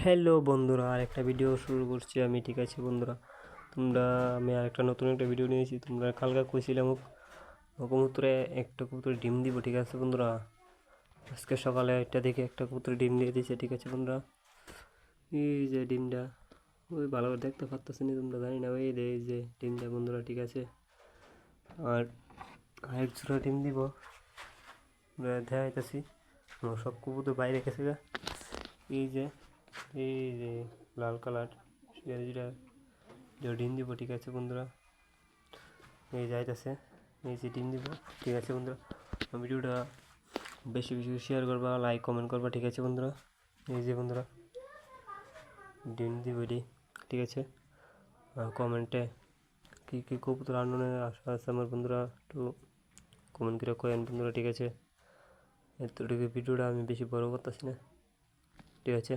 Hello বন্ধুরা, আরেকটা video শুরু করছি আমি। ঠিক আছে বন্ধুরা, আমি আরেকটা নতুন একটা ভিডিও নিয়েছি। তোমরা কালকে কইছিলাম কবুতরে একটা কবুতরে ডিম দিব। ঠিক আছে বন্ধুরা, আজকে সকালে একটা দেখে একটা কবুতরে ডিম দিয়ে দিয়েছে। ঠিক আছে বন্ধুরা, এই যে ডিমটা, ওই ভালো করে দেখতে পারতেছি না তোমরা, জানি না। ওই এই যে ডিমটা বন্ধুরা, ঠিক আছে। আর আরেক জোড়া ডিম দিব দেখাইতেছি। আমার সব কবুতর বাইরে গেছে গা। এই যে এই যে লাল কালার যেটা ডিম দিব। ঠিক আছে বন্ধুরা, এই যাইতেছে, এই যে ডিম দিব। ঠিক আছে বন্ধুরা, ভিডিওটা বেশি বেশি শেয়ার করবা, লাইক কমেন্ট করবা। ঠিক আছে বন্ধুরা, এই যে বন্ধুরা ডিম দিব এটি। ঠিক আছে, কমেন্টে কী কী কবুতর আনন্দের আশা আছে আমার বন্ধুরা, একটু কমেন্ট করে কয়েন বন্ধুরা। ঠিক আছে, এতটুকু ভিডিওটা আমি বেশি বড় করতেছি না। ঠিক আছে।